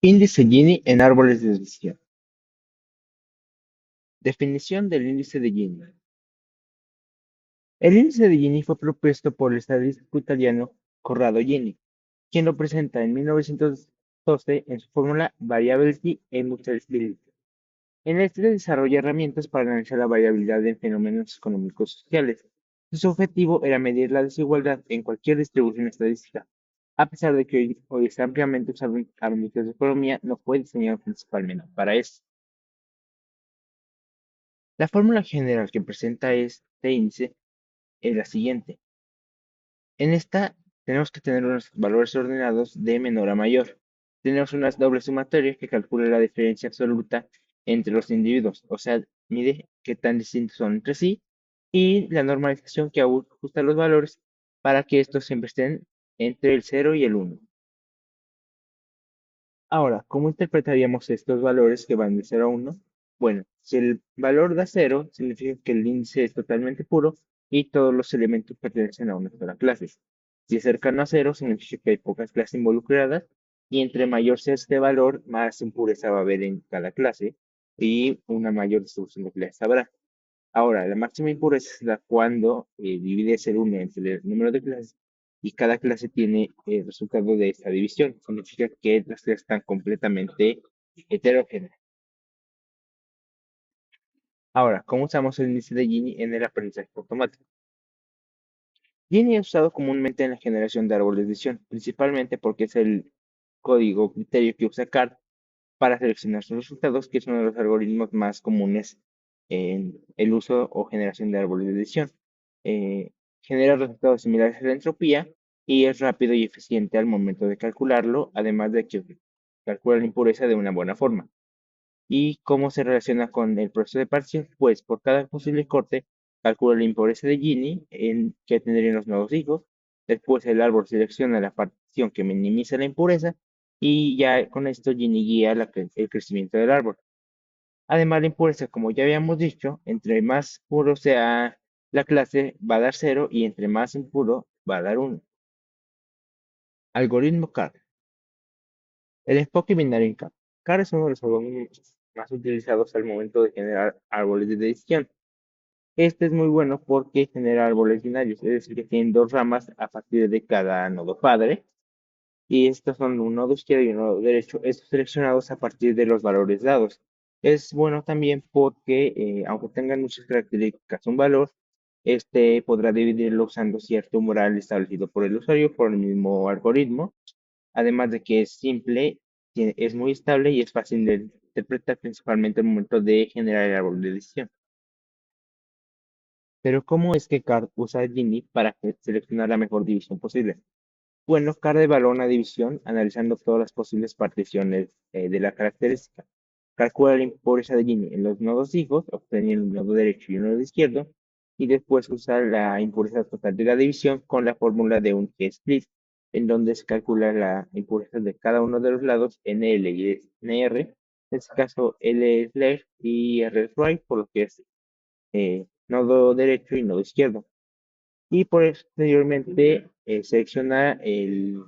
Índice Gini en árboles de decisión. Definición del índice de Gini. El índice de Gini fue propuesto por el estadístico italiano Corrado Gini, quien lo presenta en 1912 en su fórmula Variability and Mutability. En este desarrolla herramientas para analizar la variabilidad en fenómenos económicos sociales. Su objetivo era medir la desigualdad en cualquier distribución estadística. A pesar de que hoy es ampliamente usado en ámbitos de economía, no fue diseñado principalmente para eso. La fórmula general que presenta este índice es la siguiente. En esta tenemos que tener unos valores ordenados de menor a mayor. Tenemos una doble sumatoria que calcula la diferencia absoluta entre los individuos, o sea, mide qué tan distintos son entre sí, y la normalización que ajusta los valores para que estos siempre estén entre el 0 y el 1. Ahora, ¿cómo interpretaríamos estos valores que van de 0 a 1? Bueno, si el valor da 0, significa que el índice es totalmente puro y todos los elementos pertenecen a una sola clase. Si es cercano a 0, significa que hay pocas clases involucradas y entre mayor sea este valor, más impureza va a haber en cada clase y una mayor distribución de clases habrá. Ahora, la máxima impureza es la cuando divides el 1 entre el número de clases y cada clase tiene el resultado de esta división. Significa que las clases están completamente heterogéneas. Ahora, ¿cómo usamos el índice de Gini en el aprendizaje automático? Gini es usado comúnmente en la generación de árboles de decisión, principalmente porque es el código o criterio que usa CART para seleccionar sus resultados, que es uno de los algoritmos más comunes en el uso o generación de árboles de decisión. Eh, Genera resultados similares a la entropía y es rápido y eficiente al momento de calcularlo, además de que calcula la impureza de una buena forma. ¿Y cómo se relaciona con el proceso de partición? Pues por cada posible corte, calcula la impureza de Gini en que tendrían los nuevos hijos. Después el árbol selecciona la partición que minimiza la impureza y ya con esto Gini guía el crecimiento del árbol. Además, la impureza, como ya habíamos dicho, entre más puro sea la clase, va a dar cero y entre más impuro va a dar uno. Algoritmo CAR. El enfoque binario en CAR. CAR es uno de los algoritmos más utilizados al momento de generar árboles de decisión. Este es muy bueno porque genera árboles binarios, es decir, que tienen dos ramas a partir de cada nodo padre. Y estos son un nodo izquierdo y un nodo derecho, estos seleccionados a partir de los valores dados. Es bueno también porque, aunque tengan muchas características un valor, este podrá dividirlo usando cierto umbral establecido por el usuario por el mismo algoritmo. Además de que es simple, es muy estable y es fácil de interpretar principalmente al momento de generar el árbol de decisión. Pero ¿cómo es que CARD usa Gini para seleccionar la mejor división posible? Bueno, CARD evalúa una división analizando todas las posibles particiones de la característica. Calcula la impureza de Gini en los nodos hijos, obteniendo un nodo derecho y un nodo izquierdo, y después usa la impureza total de la división con la fórmula de un G-split, en donde se calcula la impureza de cada uno de los lados NL y NR, en este caso L es left y R es right, por lo que es nodo derecho y nodo izquierdo. Y posteriormente selecciona el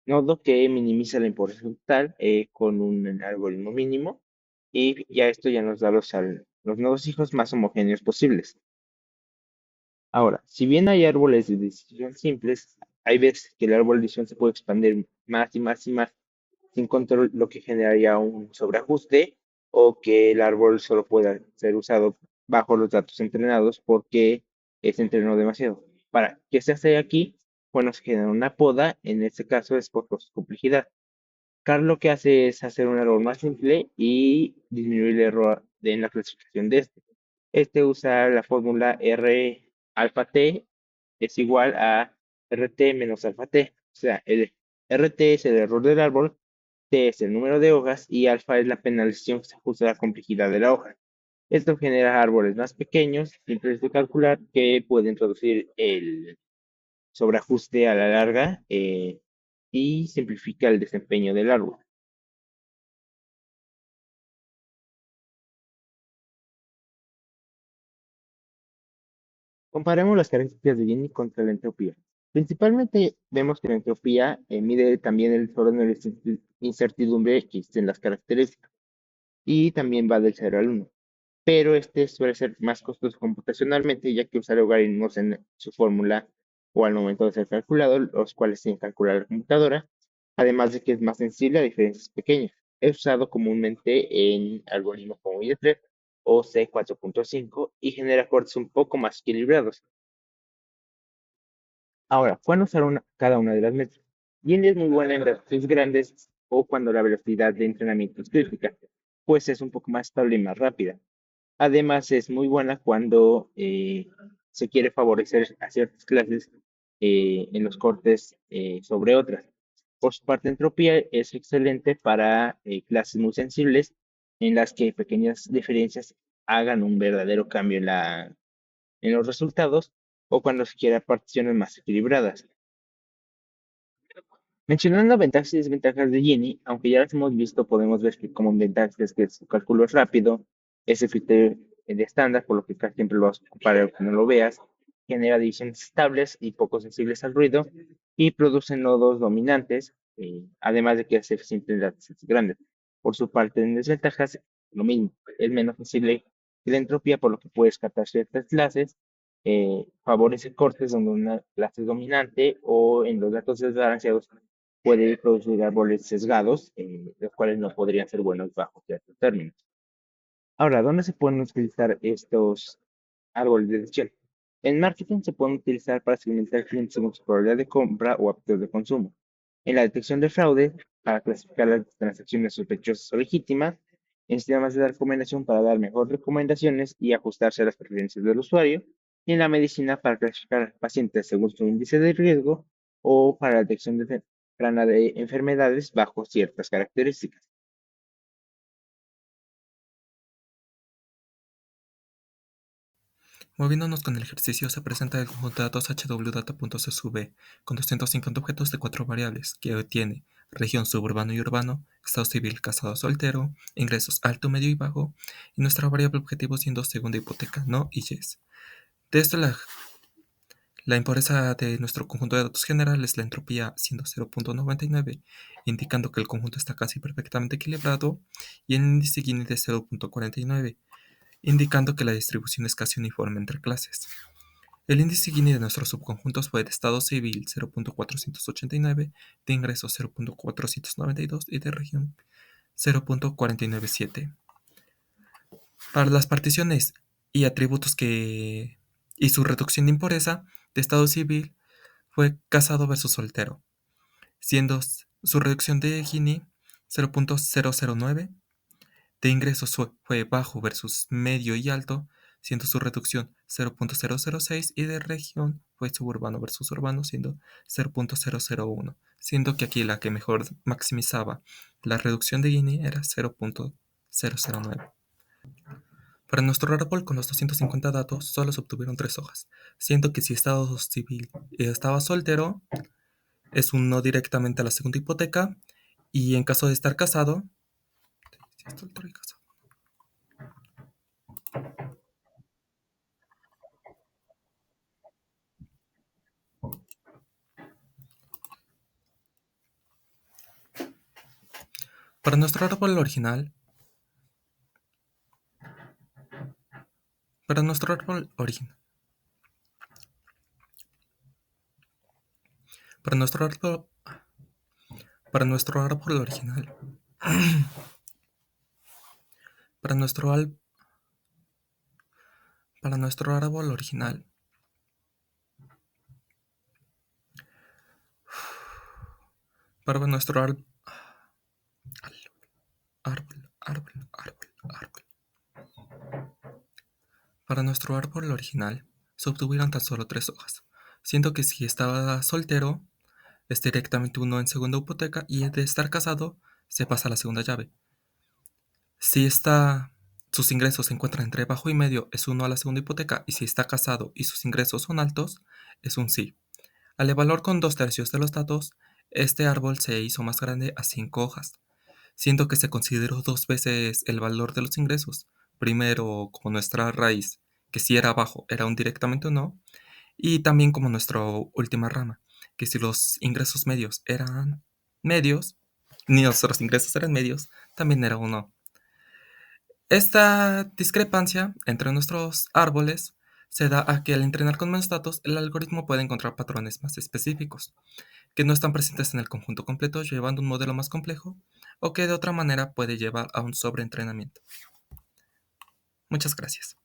nodo que minimiza la impureza total con un algoritmo mínimo y ya esto ya nos da los nodos hijos más homogéneos posibles. Ahora, si bien hay árboles de decisión simples, hay veces que el árbol de decisión se puede expandir más y más y más sin control, lo que generaría un sobreajuste o que el árbol solo pueda ser usado bajo los datos entrenados porque se entrenó demasiado. Para que se hace aquí, bueno, se genera una poda, en este caso es por su complejidad. Carl lo que hace es hacer un árbol más simple y disminuir el error en la clasificación de este. Este usa la fórmula R alfa T es igual a RT menos alfa T. O sea, el RT es el error del árbol, T es el número de hojas y alfa es la penalización que se ajusta a la complejidad de la hoja. Esto genera árboles más pequeños, simples de calcular, que pueden reducir el sobreajuste a la larga y simplifica el desempeño del árbol. Comparemos las características de Gini contra la entropía. Principalmente vemos que la entropía mide también el orden de la incertidumbre que existe en las características y también va del 0 al 1. Pero este suele ser más costoso computacionalmente, ya que usa logaritmos en su fórmula o al momento de ser calculado, los cuales tiene que calcular la computadora, además de que es más sensible a diferencias pequeñas. Es usado comúnmente en algoritmos como ID3 o C4.5 y genera cortes un poco más equilibrados. Ahora, ¿cuándo usar cada una de las métricas? Bien es muy buena en datos grandes o cuando la velocidad de entrenamiento es crítica, pues es un poco más estable y más rápida. Además, es muy buena cuando se quiere favorecer a ciertas clases en los cortes sobre otras. Por su parte, entropía es excelente para clases muy sensibles en las que pequeñas diferencias hagan un verdadero cambio en los resultados o cuando se quiera particiones más equilibradas. Mencionando ventajas y desventajas de Gini, aunque ya las hemos visto, podemos ver que como ventajas es que su cálculo es rápido, es efectivo de estándar, por lo que casi siempre lo vas a ocupar aunque no lo veas, genera divisiones estables y poco sensibles al ruido, y produce nodos dominantes, además de que es eficiente en datos grandes. Por su parte, en desventajas, lo mismo, es menos sensible que la entropía, por lo que puede descartar ciertas clases, favorece cortes donde una clase es dominante o en los datos desbalanceados puede producir árboles sesgados, los cuales no podrían ser buenos bajo ciertos términos. Ahora, ¿dónde se pueden utilizar estos árboles de decisión? En marketing se pueden utilizar para segmentar clientes según su probabilidad de compra o aptitud de consumo. En la detección de fraude, para clasificar las transacciones sospechosas o legítimas. En sistemas de recomendación para dar mejores recomendaciones y ajustarse a las preferencias del usuario. Y en la medicina para clasificar pacientes según su índice de riesgo o para la detección temprana de enfermedades bajo ciertas características. Moviéndonos con el ejercicio, se presenta el conjunto de datos hwdata.csv con 250 objetos de 4 variables, que tiene región suburbano y urbano, estado civil casado soltero, ingresos alto, medio y bajo, y nuestra variable objetivo siendo segunda hipoteca, no y yes. De esto la impureza de nuestro conjunto de datos general es la entropía siendo 0.99, indicando que el conjunto está casi perfectamente equilibrado, y el índice Gini de 0.49, indicando que la distribución es casi uniforme entre clases. El índice Gini de nuestros subconjuntos fue de estado civil 0.489, de ingresos 0.492 y de región 0.497. Para las particiones y atributos y su reducción de impureza de estado civil fue casado versus soltero, siendo su reducción de Gini 0.009, de ingresos fue bajo versus medio y alto, siendo su reducción 0.006 y de región fue suburbano versus urbano, siendo 0.001, siendo que aquí la que mejor maximizaba la reducción de Gini era 0.009. Para nuestro árbol con los 250 datos solo se obtuvieron 3 hojas, siendo que si estado civil estaba soltero, es un no directamente a la segunda hipoteca, y en caso de estar casado, si es soltero y casado. Para nuestro árbol original, para nuestro árbol original, para nuestro árbol, para nuestro árbol original, para nuestro al- para nuestro árbol original, para nuestro árbol. Para nuestro árbol original se obtuvieron tan solo 3 hojas, siendo que si estaba soltero es directamente uno en segunda hipoteca y de estar casado se pasa a la segunda llave. Si sus ingresos se encuentran entre bajo y medio es uno a la segunda hipoteca, y si está casado y sus ingresos son altos es un sí. Al evaluar con 2/3 de los datos, este árbol se hizo más grande a 5 hojas, siendo que se consideró 2 veces el valor de los ingresos. Primero, como nuestra raíz, que si era bajo, era un directamente un no, y también como nuestra última rama, que si los ingresos medios eran medios, ni nuestros ingresos eran medios, también era 1. Esta discrepancia entre nuestros árboles se da a que al entrenar con menos datos, el algoritmo puede encontrar patrones más específicos, que no están presentes en el conjunto completo, llevando un modelo más complejo, o que de otra manera puede llevar a un sobreentrenamiento. Muchas gracias.